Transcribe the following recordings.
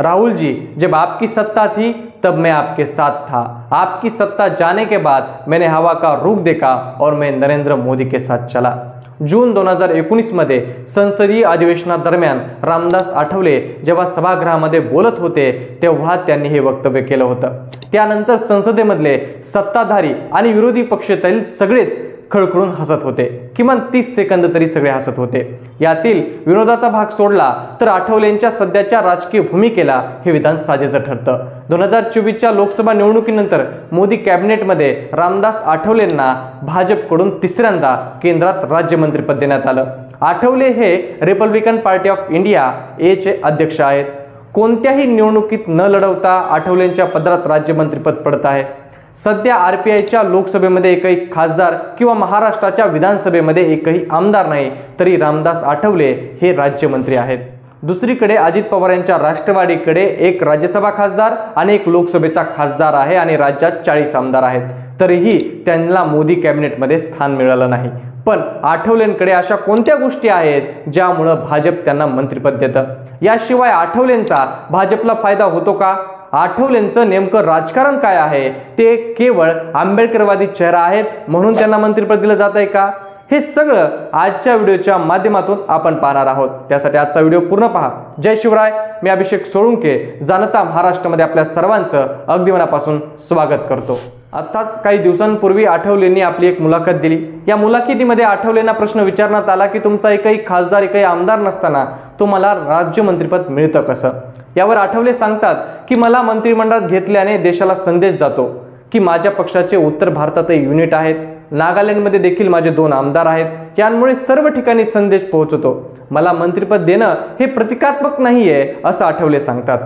राहुल जी, जब आपकी सत्ता थी तब मैं आपके साथ था, आपकी सत्ता जाने के बाद मैंने हवा का रुख देखा और मैं नरेंद्र मोदी के साथ चला। जून 2019 मध्ये संसदीय अधिवेशनादरम्यान रामदास आठवले जेव्हा सभागृहामध्ये बोलत होते तेव्हा त्यांनी हे वक्तव्य केलं होतं। त्यानंतर संसदेमधले सत्ताधारी आणि विरोधी पक्षातील सगळेच खळखळून हसत होते, किमान 30 सेकंद तरी सगळे हसत होते। यातील विनोदाचा भाग सोडला तर आठवलेंच्या सध्याच्या राजकीय भूमिकेला हे विधान साजेचं ठरतं। 2024च्या लोकसभा निवडणुकीनंतर मोदी कॅबिनेटमध्ये रामदास आठवलेंना भाजपकडून तिसऱ्यांदा केंद्रात राज्यमंत्रीपद देण्यात आलं। आठवले हे रिपब्लिकन पार्टी ऑफ इंडिया चे अध्यक्ष आहेत। कोणत्याही निवडणुकीत न लढवता आठवलेंच्या पदरात राज्यमंत्रीपद पडत आहे। सध्या आरपीआयच्या लोकसभेमध्ये एकही खासदार किंवा महाराष्ट्राच्या विधानसभेमध्ये एकही आमदार नाही, तरी रामदास आठवले हे राज्यमंत्री आहेत। दुसरीकडे अजित पवार यांच्या राष्ट्रवादीकडे एक राज्यसभा खासदार आणि एक लोकसभेचा खासदार आहे आणि राज्यात 40 आमदार आहेत, तरीही त्यांना मोदी कॅबिनेटमध्ये स्थान मिळालं नाही। पण आठवलेंकडे अशा कोणत्या गोष्टी आहेत ज्यामुळे भाजप त्यांना मंत्रिपद देतं? याशिवाय आठवलेंचा भाजपला फायदा होतो का? आठवलेंचं नेमकं राजकारण काय आहे? ते केवळ आंबेडकरवादी चेहरा आहेत म्हणून त्यांना मंत्रिपद दिलं जात आहे का? हे सगळं आजच्या व्हिडिओच्या माध्यमातून आपण पाहणार आहोत। त्यासाठी आजचा व्हिडिओ पूर्ण पहा। जय शिवराय, मी अभिषेक सोळुंके जाणता महाराष्ट्रामध्ये आपल्या सर्वांचं अगदी मनापासून स्वागत करतो। आताच काही दिवसांपूर्वी आठवलेंनी आपली एक मुलाखत दिली। या मुलाखतीमध्ये आठवलेंना प्रश्न विचारण्यात आला की तुमचा एकही खासदार एकही आमदार नसताना तुम्हाला राज्यमंत्रीपद मिळतं कसं? यावर आठवले सांगतात की मला मंत्रिमंडळात घेतल्याने देशाला संदेश जातो की माझ्या पक्षाचे उत्तर भारतातही युनिट आहेत, नागालँडमध्ये देखील माझे 2 आमदार आहेत, यामुळे सर्व ठिकाणी संदेश पोहोचतो। मला मंत्रिपद देणं हे प्रतिकात्मक नाहीये असं आठवले सांगतात।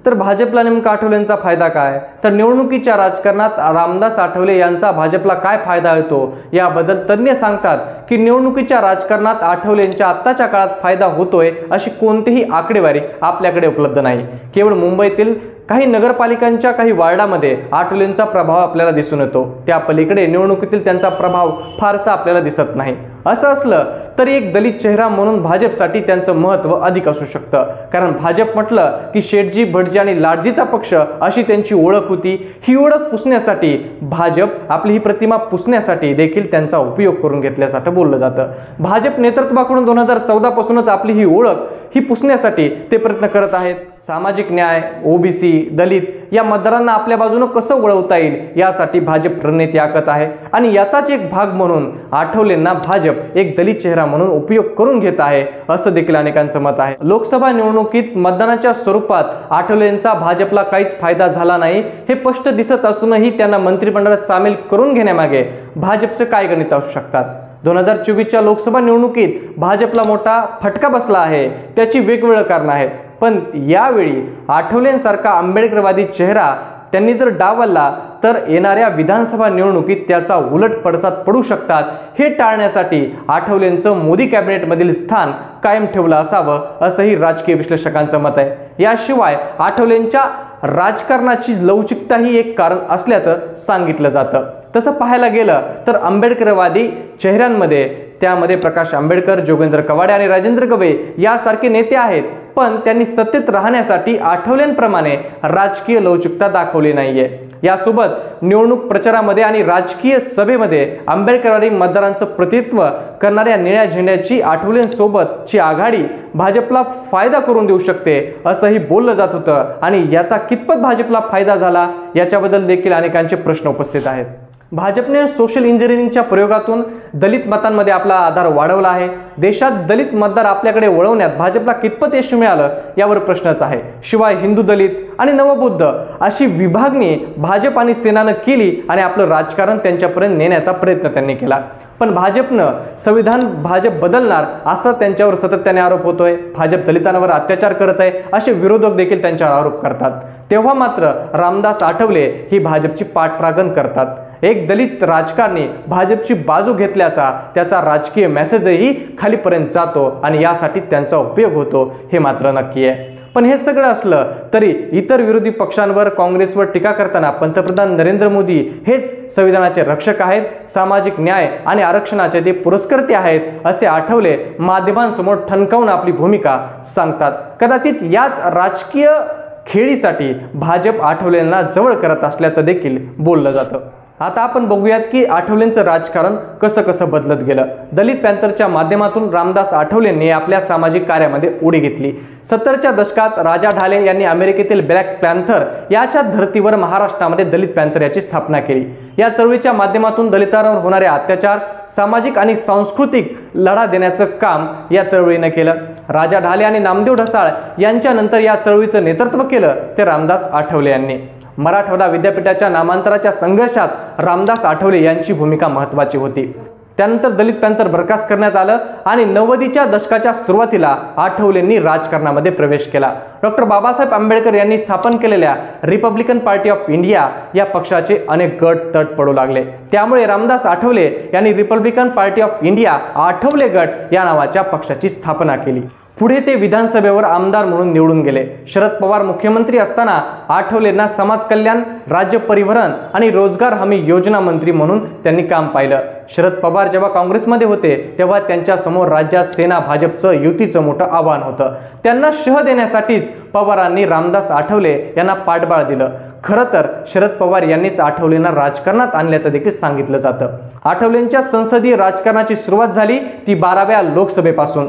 तर भाजपला नेमका आठवलेंचा फायदा काय? तर निवडणुकीच्या राजकारणात रामदास आठवले यांचा भाजपला काय फायदा होतो याबद्दल तज्ञ सांगतात की निवडणुकीच्या राजकारणात आठवलेंच्या आत्ताच्या काळात फायदा होतोय अशी कोणतीही आकडेवारी आपल्याकडे उपलब्ध नाही। केवळ मुंबईतील काही नगरपालिकांच्या काही वार्डामध्ये आठवलेंचा प्रभाव आपल्याला दिसून येतो, त्या पलीकडे निवडणुकीतील त्यांचा प्रभाव फारसा आपल्याला दिसत नाही। असं असलं तरी एक दलित चेहरा म्हणून भाजपसाठी त्यांचं महत्त्व अधिक असू शकतं, कारण भाजप म्हटलं की शेठजी, भटजी आणि लाडजीचा पक्ष अशी त्यांची ओळख होती। ही ओळख पुसण्यासाठी भाजप आपली ही प्रतिमा पुसण्यासाठी देखील त्यांचा उपयोग करून घेतल्यासारखं बोललं जातं। भाजप नेतृत्वाकडून 2014 पासूनच आपली ही ओळख ही पुसण्यासाठी ते प्रयत्न करत आहेत। सामाजिक न्याय, ओबीसी, दलित या मतदारांना आपल्या बाजूने कसं वळवता येईल यासाठी भाजप रणनीती आखत आहे आणि याचाच एक भाग म्हणून आठवलेंना भाजप एक दलित चेहरा म्हणून उपयोग करून घेत आहे असं देखील अनेकांचं मत आहे। लोकसभा निवडणुकीत मतदानाच्या स्वरूपात आठवलेंचा भाजपला काहीच फायदा झाला नाही हे स्पष्ट दिसत असूनही त्यांना मंत्रिमंडळात सामील करून घेण्यामागे भाजपचे काय गणित असू शकतात? 2024च्या लोकसभा निवडणुकीत भाजपला मोठा फटका बसला आहे, त्याची वेगवेगळी कारणं आहेत। पण यावेळी आठवलेंसारखा आंबेडकरवादी चेहरा त्यांनी जर डावलला तर येणाऱ्या विधानसभा निवडणुकीत त्याचा उलट पडसाद पडू शकतात। हे टाळण्यासाठी आठवलेंचं मोदी कॅबिनेटमधील स्थान कायम ठेवलं असावं असंही राजकीय विश्लेषकांचं मत आहे। याशिवाय आठवलेंच्या राजकारणाची लवचिकता ही एक कारण असल्याचं सांगितलं जातं। तसं पाहायला गेलं तर आंबेडकरवादी चेहऱ्यांमध्ये त्यामध्ये प्रकाश आंबेडकर, जोगेंद्र कवाडे आणि राजेंद्र गवई यासारखे नेते आहेत, पण त्यांनी सत्तेत राहण्यासाठी आठवलेंप्रमाणे राजकीय लवचिकता दाखवली नाहीये। यासोबत निवडणूक प्रचारामध्ये आणि राजकीय सभेमध्ये आंबेडकरवादी मतदारांचं प्रतिनिधित्व करणाऱ्या निळ्या झेंड्याची आठवलेंसोबतची आघाडी भाजपला फायदा करून देऊ शकते असंही बोललं जात होतं आणि याचा कितपत भाजपला फायदा झाला याच्याबद्दल देखील अनेकांचे प्रश्न उपस्थित आहेत। भाजपने सोशल इंजिनिअरिंगच्या प्रयोगातून दलित मतांमध्ये आपला आधार वाढवला आहे। देशात दलित मतदार आपल्याकडे वळवण्यात भाजपला कितपत यश मिळालं यावर प्रश्नच आहे। शिवाय हिंदू, दलित आणि नवबौद्ध अशी विभागणी भाजप आणि सेनानं केली आणि आपलं राजकारण त्यांच्यापर्यंत नेण्याचा प्रयत्न त्यांनी केला। पण भाजपनं संविधान भाजप बदलणार असा त्यांच्यावर सातत्याने आरोप होतोय। भाजप दलितांवर अत्याचार करत आहे असे विरोधक देखील त्यांच्यावर आरोप करतात। तेव्हा मात्र रामदास आठवले ही भाजपची पाठराखण करतात। एक दलित राजकारणी भाजपची बाजू घेतल्याचा त्याचा राजकीय मेसेजही खालीपर्यंत जातो आणि यासाठी त्यांचा उपयोग होतो हे मात्र नक्की आहे। पण हे सगळं असलं तरी इतर विरोधी पक्षांवर, काँग्रेसवर टीका करताना पंतप्रधान नरेंद्र मोदी हेच संविधानाचे रक्षक आहेत, सामाजिक न्याय आणि आरक्षणाचे ते पुरस्कर्ते आहेत असे आठवले माध्यमांसमोर ठणकावून आपली भूमिका सांगतात। कदाचित याच राजकीय खेळीसाठी भाजप आठवलेंना जवळ करत असल्याचं देखील बोललं जातं। आता आपण बघूयात की आठवलेंचं राजकारण कसं कसं बदलत गेलं। दलित पॅंथरच्या माध्यमातून रामदास आठवलेंनी आपल्या सामाजिक कार्यामध्ये उडी घेतली। 70च्या दशकात राजा ढाले यांनी अमेरिकेतील ब्लॅक पॅंथर याच्या धर्तीवर महाराष्ट्रामध्ये दलित पॅंथर याची स्थापना केली। या चळवळीच्या माध्यमातून दलितांवर होणारे अत्याचार, सामाजिक आणि सांस्कृतिक लढा देण्याचं काम या चळवळीने केलं। राजा ढाले आणि नामदेव ढसाळ यांच्यानंतर या चळवळीचं नेतृत्व केलं ते रामदास आठवले यांनी। मराठवाडा विद्यापीठाच्या नामांतराच्या संघर्षात रामदास आठवले यांची भूमिका महत्त्वाची होती। त्यानंतर दलित पॅंथर बरखास्त करण्यात आलं आणि 90च्या दशकाच्या सुरुवातीला आठवलेंनी राजकारणामध्ये प्रवेश केला। डॉक्टर बाबासाहेब आंबेडकर यांनी स्थापन केलेल्या रिपब्लिकन पार्टी ऑफ इंडिया या पक्षाचे अनेक गट तट पडू लागले। त्यामुळे रामदास आठवले यांनी Republican party of India Athawale गट या नावाच्या पक्षाची स्थापना केली। पुढे ते विधानसभेवर आमदार म्हणून निवडून गेले। शरद पवार मुख्यमंत्री असताना आठवलेंना समाज कल्याण, राज्य परिवहन आणि रोजगार हमी योजना मंत्री म्हणून त्यांनी काम पाहिलं। शरद पवार जेव्हा काँग्रेसमध्ये होते तेव्हा त्यांच्या समोर राज्यात सेना भाजपचं युतीचं मोठं आव्हान होतं। त्यांना शह देण्यासाठीच पवारांनी रामदास आठवले यांना पाठबळ दिलं। खरं तर शरद पवार यांनीच आठवलेंना राजकारणात आणल्याचं देखील सांगितलं जातं। आठवलेंच्या संसदीय राजकारणाची सुरुवात झाली ती 12व्या लोकसभेपासून।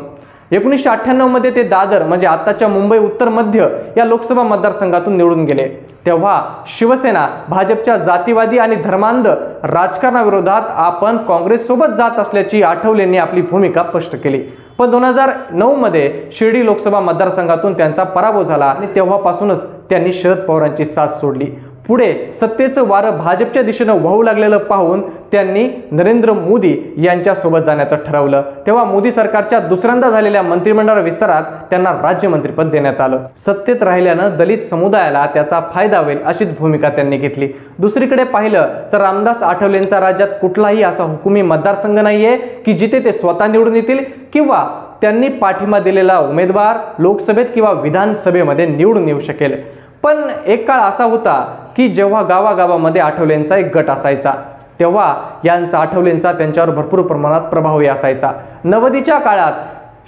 1998 मध्ये ते दादर म्हणजे आताच्या मुंबई उत्तर मध्य या लोकसभा मतदारसंघातून निवडून गेले। तेव्हा शिवसेना भाजपच्या जातीवादी आणि धर्मांध राजकारणाविरोधात आपण काँग्रेससोबत जात असल्याची आठवलेंनी आपली भूमिका स्पष्ट केली। पण 2009 मध्ये शिर्डी लोकसभा मतदारसंघातून त्यांचा पराभव झाला आणि तेव्हापासूनच त्यांनी शरद पवारांची साथ सोडली। पुढे सत्तेचं वारं भाजपच्या दिशेने वाहू लागलेलं पाहून त्यांनी नरेंद्र मोदी यांच्यासोबत जाण्याचं ठरवलं। तेव्हा मोदी सरकारच्या दुसऱ्यांदा झालेल्या मंत्रिमंडळ विस्तारात त्यांना राज्यमंत्रीपद देण्यात आलं। सत्तेत राहिल्यानं दलित समुदायाला त्याचा फायदा होईल अशीच भूमिका त्यांनी घेतली। दुसरीकडे पाहिलं तर रामदास आठवलेंचा राज्यात कुठलाही असा हुकुमी मतदारसंघ नाहीये की जिथे ते स्वतः निवडून येतील किंवा त्यांनी पाठिंबा दिलेला उमेदवार लोकसभेत किंवा विधानसभेमध्ये निवडून येऊ शकेल। पण एक काळ असा होता की जेव्हा गावागावामध्ये आठवलेंचा एक गट असायचा तेव्हा यांचा आठवलेंचा त्यांच्यावर भरपूर प्रमाणात प्रभावही असायचा। 90च्या काळात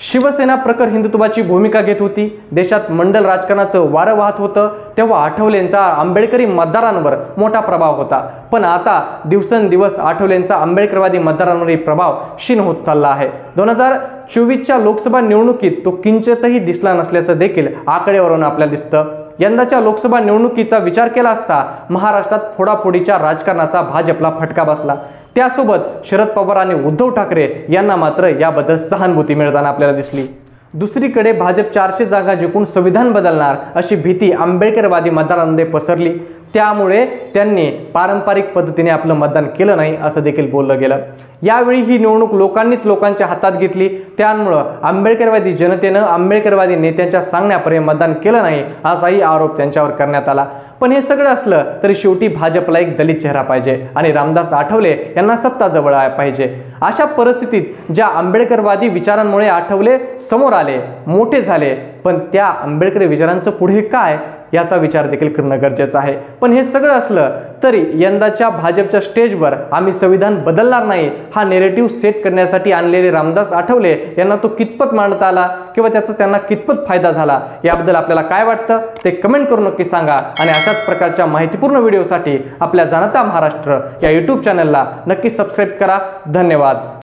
शिवसेना प्रखर हिंदुत्वाची भूमिका घेत होती। देशात मंडल राजकारणाचं वारं वाहत होतं तेव्हा आठवलेंचा आंबेडकरी मतदारांवर मोठा प्रभाव होता। पण आता दिवसेंदिवस आठवलेंचा आंबेडकरवादी मतदारांवरही प्रभाव क्षीण होत चालला आहे। 2024च्या लोकसभा निवडणुकीत तो किंचितही दिसला नसल्याचं देखील आकडेवारीवरून आपल्याला दिसतं। यंदाच्या लोकसभा निवडणुकीचा विचार केला असता महाराष्ट्रात फोडाफोडीच्या राजकारणाचा भाजपला फटका बसला। त्यासोबत शरद पवार आणि उद्धव ठाकरे यांना मात्र याबद्दल सहानुभूती मिळताना आपल्याला दिसली। दुसरीकडे भाजप 400 जागा जिंकून संविधान बदलणार अशी भीती आंबेडकरवादी मतदारांमध्ये पसरली। त्यामुळे त्यांनी पारंपरिक पद्धतीने आपलं मतदान केलं नाही असं देखील बोललं गेलं। यावेळी ही निवडणूक लोकांनीच लोकांच्या हातात घेतली। त्यामुळं आंबेडकरवादी जनतेनं आंबेडकरवादी नेत्यांच्या सांगण्यापर्यंत मतदान केलं नाही असाही आरोप त्यांच्यावर करण्यात आला। पण हे सगळं असलं तरी शेवटी भाजपला एक दलित चेहरा पाहिजे आणि रामदास आठवले यांना सत्ता जवळ पाहिजे। अशा परिस्थितीत ज्या आंबेडकरवादी विचारांमुळे आठवले समोर आले, मोठे झाले, पण त्या आंबेडकरी विचारांचं पुढे काय याचा विचार देखील करणं गरजेचं आहे। पण हे सगळं असलं तरी यंदाच्या भाजपच्या स्टेजवर आम्ही संविधान बदलणार नाही हा नेरेटिव्ह सेट करण्यासाठी आणलेले रामदास आठवले यांना तो कितपत मांडता आला किंवा त्याचा त्यांना कितपत फायदा झाला याबद्दल आपल्याला काय वाटतं ते कमेंट करून नक्की सांगा। आणि अशाच प्रकारच्या माहितीपूर्ण व्हिडिओसाठी आपल्या जाणता महाराष्ट्र या YouTube चॅनलला नक्की सबस्क्राईब करा। धन्यवाद।